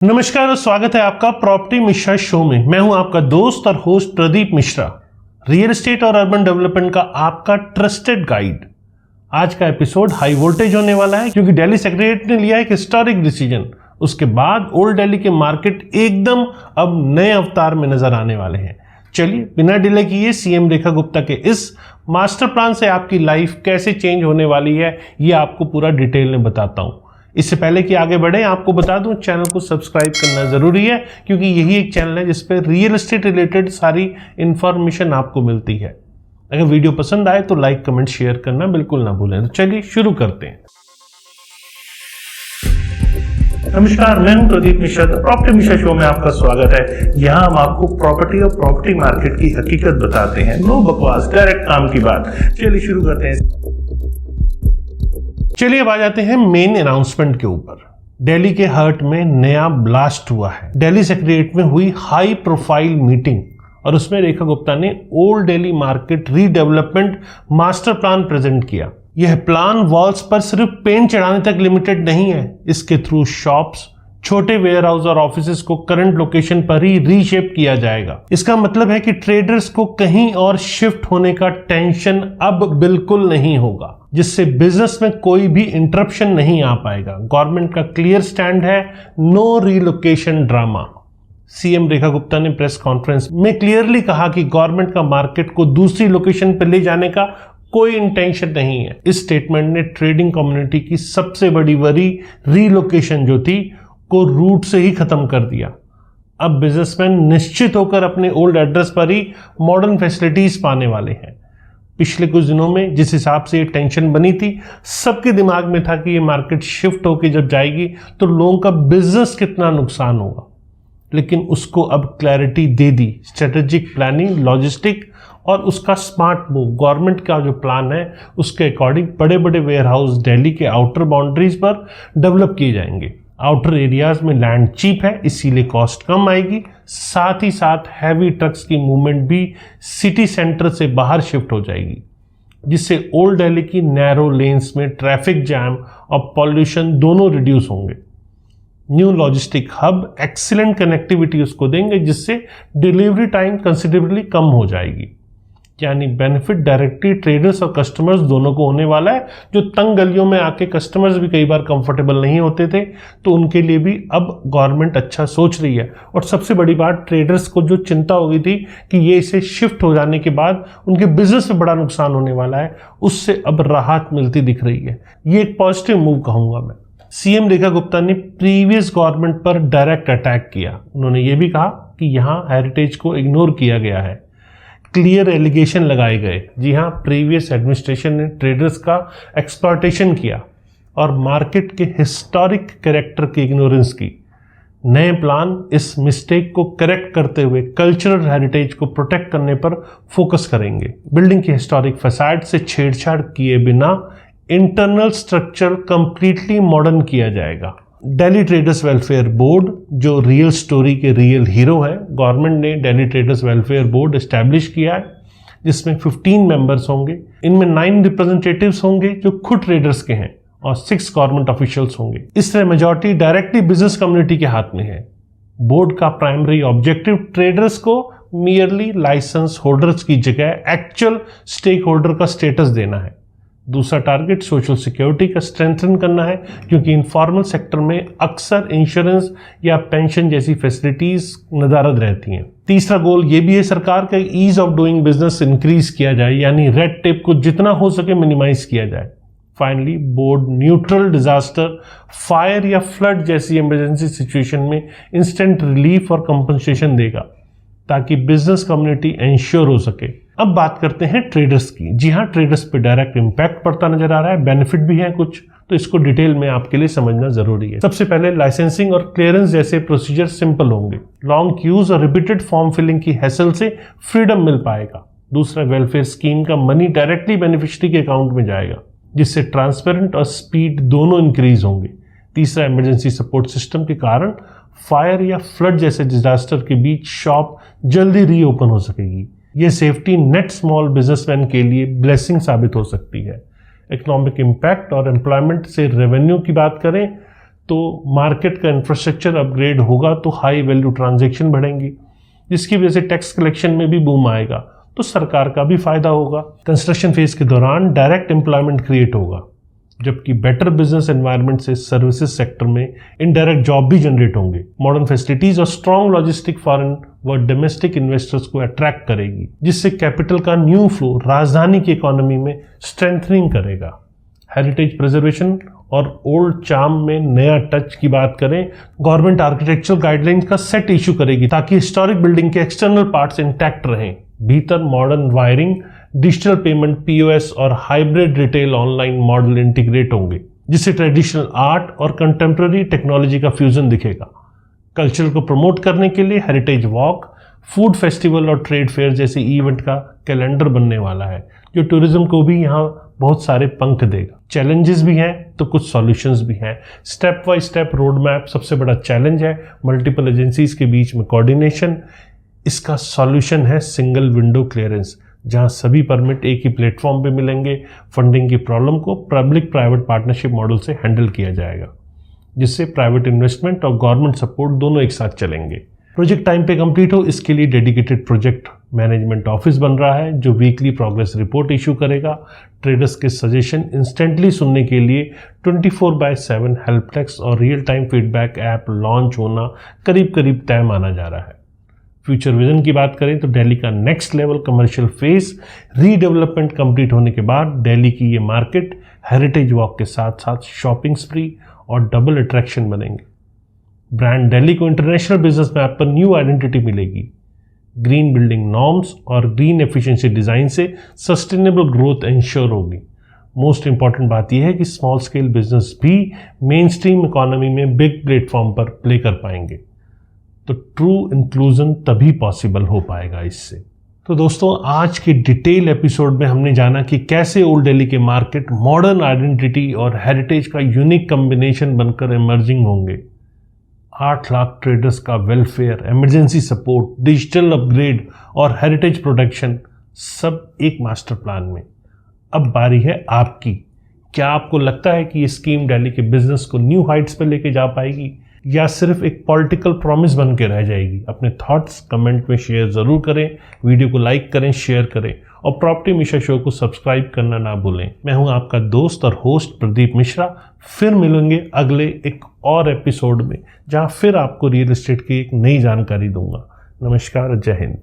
नमस्कार और स्वागत है आपका प्रॉपर्टी मिश्रा शो में। मैं हूं आपका दोस्त और host Pradeep Mishra, real estate और अर्बन डेवलपमेंट का आपका ट्रस्टेड गाइड। आज का एपिसोड हाई वोल्टेज होने वाला है क्योंकि दिल्ली सेक्रेटेरिएट ने लिया एक हिस्टोरिक डिसीजन। उसके बाद ओल्ड दिल्ली के मार्केट एकदम अब नए अवतार में नजर आने वाले हैं। चलिए बिना डिले किए सीएम रेखा गुप्ता के इस मास्टर प्लान से आपकी लाइफ कैसे चेंज होने वाली है ये आपको पूरा डिटेल में बताता हूं। इससे पहले कि आगे बढ़े आपको बता दूं चैनल को सब्सक्राइब करना जरूरी है क्योंकि यही एक चैनल है जिस पे रियल एस्टेट रिलेटेड सारी इंफॉर्मेशन आपको मिलती है। अगर वीडियो पसंद आए तो लाइक कमेंट शेयर करना बिल्कुल ना भूलें। तो चलिए शुरू करते हैं। नमस्कार, मैं हूं प्रदीप मिश्रा। प्रॉपर्टी मिश्रा शो में आपका स्वागत है। यहाँ हम आपको प्रॉपर्टी और प्रॉपर्टी मार्केट की हकीकत बताते हैं। नो बकवास, डायरेक्ट काम की बात। चलिए शुरू करते हैं। चलिए अब आ जाते हैं मेन अनाउंसमेंट के ऊपर। दिल्ली के हार्ट में नया ब्लास्ट हुआ है। दिल्ली सेक्रेटेरिएट में हुई हाई प्रोफाइल मीटिंग और उसमें रेखा गुप्ता ने old Delhi market redevelopment master plan present किया। यह प्लान वॉल्स पर सिर्फ पेंट चढ़ाने तक लिमिटेड नहीं है। इसके थ्रू शॉप्स, छोटे वेयर हाउस और ऑफिसेस को करंट लोकेशन पर ही रीशेप किया जाएगा। इसका मतलब है कि ट्रेडर्स को कहीं और शिफ्ट होने का टेंशन अब बिल्कुल नहीं होगा, जिससे बिजनेस में कोई भी इंटरप्शन नहीं आ पाएगा। गवर्नमेंट का क्लियर स्टैंड है, no relocation drama. CM Rekha Gupta ने प्रेस कॉन्फ्रेंस में क्लियरली कहा कि गवर्नमेंट का मार्केट को दूसरी लोकेशन पर ले जाने का कोई इंटेंशन नहीं है। इस स्टेटमेंट ने ट्रेडिंग कम्युनिटी की सबसे बड़ी वरी रीलोकेशन जो थी को रूट से ही खत्म कर दिया। अब बिजनेसमैन निश्चित होकर अपने ओल्ड एड्रेस पर ही मॉडर्न फैसिलिटीज पाने वाले हैं। पिछले कुछ दिनों में जिस हिसाब से ये टेंशन बनी थी, सबके दिमाग में था कि ये मार्केट शिफ्ट होकर जब जाएगी तो लोगों का बिजनेस कितना नुकसान होगा, लेकिन उसको अब क्लैरिटी दे दी। स्ट्रेटेजिक प्लानिंग, लॉजिस्टिक और उसका स्मार्ट मूव, गवर्नमेंट का जो प्लान है उसके अकॉर्डिंग बड़े बड़े वेयर हाउस दिल्ली के आउटर बाउंड्रीज पर डेवलप किए जाएंगे। आउटर एरियाज में लैंड चीप है, इसीलिए कॉस्ट कम आएगी। साथ ही साथ हैवी ट्रक्स की मूवमेंट भी सिटी सेंटर से बाहर शिफ्ट हो जाएगी, जिससे ओल्ड दिल्ली की नैरो लेन्स में ट्रैफिक जैम और पॉल्यूशन दोनों रिड्यूस होंगे। New logistic hub excellent connectivity उसको देंगे, जिससे डिलीवरी टाइम कंसिडरेबली कम हो जाएगी। यानी बेनिफिट डायरेक्टली ट्रेडर्स और कस्टमर्स दोनों को होने वाला है। जो तंग गलियों में आके कस्टमर्स भी कई बार कंफर्टेबल नहीं होते थे, तो उनके लिए भी अब गवर्नमेंट अच्छा सोच रही है। और सबसे बड़ी बात, ट्रेडर्स को जो चिंता हो गई थी कि ये इसे शिफ्ट हो जाने के बाद उनके बिजनेस में बड़ा नुकसान होने वाला है, उससे अब राहत मिलती दिख रही है। ये एक पॉजिटिव मूव कहूंगा मैं। सीएम रेखा गुप्ता ने प्रीवियस गवर्नमेंट पर डायरेक्ट अटैक किया। उन्होंने ये भी कहा कि यहाँ हेरिटेज को इग्नोर किया गया है। क्लियर एलिगेशन लगाए गए। जी हाँ, प्रीवियस एडमिनिस्ट्रेशन ने ट्रेडर्स का एक्सप्लॉयटेशन किया और मार्केट के हिस्टोरिक कैरेक्टर की इग्नोरेंस की। नए प्लान इस मिस्टेक को करेक्ट करते हुए कल्चरल हेरिटेज को प्रोटेक्ट करने पर फोकस करेंगे। बिल्डिंग की हिस्टोरिक फसाड से छेड़छाड़ किए बिना इंटरनल स्ट्रक्चर कंप्लीटली मॉडर्न किया जाएगा। दिल्ली ट्रेडर्स वेलफेयर बोर्ड, जो रियल स्टोरी के रियल हीरो है, गवर्नमेंट ने Delhi traders welfare board establish किया है, जिसमें 15 मेंबर्स होंगे। इनमें 9 रिप्रेजेंटेटिव्स होंगे जो खुद ट्रेडर्स के हैं और 6 गवर्नमेंट ऑफिशियल्स होंगे। इस तरह मेजॉरिटी डायरेक्टली बिजनेस कम्युनिटी के हाथ में है। बोर्ड का प्राइमरी ऑब्जेक्टिव ट्रेडर्स को मियरली लाइसेंस होल्डर्स की जगह एक्चुअल स्टेक होल्डर का स्टेटस देना है। दूसरा टारगेट सोशल सिक्योरिटी का स्ट्रेंथन करना है, क्योंकि इनफॉर्मल सेक्टर में अक्सर इंश्योरेंस या पेंशन जैसी फैसिलिटीज नदारद रहती हैं। तीसरा गोल ये भी है सरकार का ease of doing business increase किया जाए, यानी रेड टेप को जितना हो सके मिनिमाइज किया जाए। Finally board neutral disaster, fire या फ्लड जैसी इमरजेंसी सिचुएशन में इंस्टेंट रिलीफ और कंपनसेशन देगा, ताकि बिजनेस कम्युनिटी इंश्योर हो सके। अब बात करते हैं ट्रेडर्स की। जी हाँ, ट्रेडर्स पे डायरेक्ट इंपैक्ट पड़ता नजर आ रहा है, बेनिफिट भी है कुछ, तो इसको डिटेल में आपके लिए समझना जरूरी है। सबसे पहले लाइसेंसिंग और क्लियरेंस जैसे प्रोसीजर सिंपल होंगे। लॉन्ग क्यूज और रिपीटेड फॉर्म फिलिंग की हैसल से फ्रीडम मिल पाएगा। दूसरा, वेलफेयर स्कीम का मनी डायरेक्टली बेनिफिशियरी के अकाउंट में जाएगा, जिससे ट्रांसपेरेंट और स्पीड दोनों इंक्रीज होंगे। तीसरा, इमरजेंसी सपोर्ट सिस्टम के कारण फायर या फ्लड जैसे डिजास्टर के बीच शॉप जल्दी रीओपन हो सकेगी। ये सेफ्टी नेट स्मॉल बिजनेसमैन के लिए ब्लेसिंग साबित हो सकती है। इकोनॉमिक इम्पैक्ट और एम्प्लॉयमेंट से रेवेन्यू की बात करें तो मार्केट का इंफ्रास्ट्रक्चर अपग्रेड होगा तो हाई वैल्यू ट्रांजैक्शन बढ़ेंगी, जिसकी वजह से टैक्स कलेक्शन में भी बूम आएगा, तो सरकार का भी फायदा होगा। कंस्ट्रक्शन फेज के दौरान डायरेक्ट एम्प्लॉयमेंट क्रिएट होगा, जबकि बेटर बिजनेस एनवायरनमेंट से सर्विसेज सेक्टर में इनडायरेक्ट जॉब भी जनरेट होंगे। मॉडर्न फैसिलिटीज और स्ट्रॉन्ग लॉजिस्टिक फॉरेन व डोमेस्टिक इन्वेस्टर्स को अट्रैक्ट करेगी, जिससे कैपिटल का न्यू फ्लो राजधानी की इकोनॉमी में स्ट्रेंथनिंग करेगा। हेरिटेज प्रिजर्वेशन और ओल्ड चार्म में नया टच की बात करें, गवर्नमेंट आर्किटेक्चरल गाइडलाइंस का सेट इशू करेगी ताकि हिस्टोरिक बिल्डिंग के एक्सटर्नल पार्ट्स इंटैक्ट रहें। भीतर modern wiring, digital payment, POS और hybrid retail online model integrate होंगे, जिससे ट्रेडिशनल आर्ट और कंटेम्प्रेरी टेक्नोलॉजी का फ्यूजन दिखेगा। कल्चर को प्रमोट करने के लिए हेरिटेज वॉक, फूड फेस्टिवल और ट्रेड फेयर जैसे इवेंट का कैलेंडर बनने वाला है, जो टूरिज्म को भी यहाँ बहुत सारे पंख देगा। चैलेंजेस भी हैं तो कुछ सॉल्यूशंस भी हैं। Step by step road map सबसे बड़ा चैलेंज है, मल्टीपल एजेंसीज के बीच में कोऑर्डिनेशन। इसका सॉल्यूशन है सिंगल विंडो क्लियरेंस, जहां सभी परमिट एक ही प्लेटफॉर्म पे मिलेंगे। फंडिंग की प्रॉब्लम को पब्लिक प्राइवेट पार्टनरशिप मॉडल से हैंडल किया जाएगा, जिससे प्राइवेट इन्वेस्टमेंट और गवर्नमेंट सपोर्ट दोनों एक साथ चलेंगे। प्रोजेक्ट टाइम पे कंप्लीट हो, इसके लिए डेडिकेटेड प्रोजेक्ट मैनेजमेंट ऑफिस बन रहा है, जो वीकली प्रोग्रेस रिपोर्ट इशू करेगा। ट्रेडर्स के सजेशन इंस्टेंटली सुनने के लिए 24/7 हेल्प डेस्क और real time feedback app launch होना करीब करीब तय माना जा रहा है। फ्यूचर विजन की बात करें तो दिल्ली का next level commercial phase redevelopment complete होने के बाद दिल्ली की ये मार्केट हेरिटेज वॉक के साथ साथ शॉपिंग स्प्री और डबल अट्रैक्शन बनेंगे। ब्रांड दिल्ली को इंटरनेशनल बिजनेस मैप पर न्यू आइडेंटिटी मिलेगी। ग्रीन बिल्डिंग नॉर्म्स और ग्रीन एफिशिएंसी डिजाइन से सस्टेनेबल ग्रोथ इंश्योर होगी। मोस्ट इंपॉर्टेंट बात यह है कि स्मॉल स्केल बिजनेस भी मेन स्ट्रीम इकोनॉमी में बिग प्लेटफॉर्म पर प्ले कर पाएंगे, तो ट्रू इंक्लूजन तभी पॉसिबल हो पाएगा इससे। तो दोस्तों, आज के डिटेल एपिसोड में हमने जाना कि कैसे ओल्ड दिल्ली के मार्केट मॉडर्न आइडेंटिटी और हेरिटेज का यूनिक कॉम्बिनेशन बनकर इमर्जिंग होंगे। 8 लाख ट्रेडर्स का welfare, emergency support, digital upgrade और हेरिटेज प्रोटेक्शन, सब एक मास्टर प्लान में। अब बारी है आपकी। क्या आपको लगता है कि ये स्कीम दिल्ली के बिजनेस को न्यू हाइट्स पर लेके जा पाएगी, या सिर्फ एक पॉलिटिकल प्रॉमिस बन के रह जाएगी? अपने थॉट्स कमेंट में शेयर जरूर करें, वीडियो को लाइक करें, शेयर करें और प्रॉपर्टी मिश्रा शो को सब्सक्राइब करना ना भूलें। मैं हूं आपका दोस्त और होस्ट प्रदीप मिश्रा। फिर मिलेंगे अगले एक और एपिसोड में, जहां फिर आपको रियल एस्टेट की एक नई जानकारी दूंगा। नमस्कार, जय हिंद।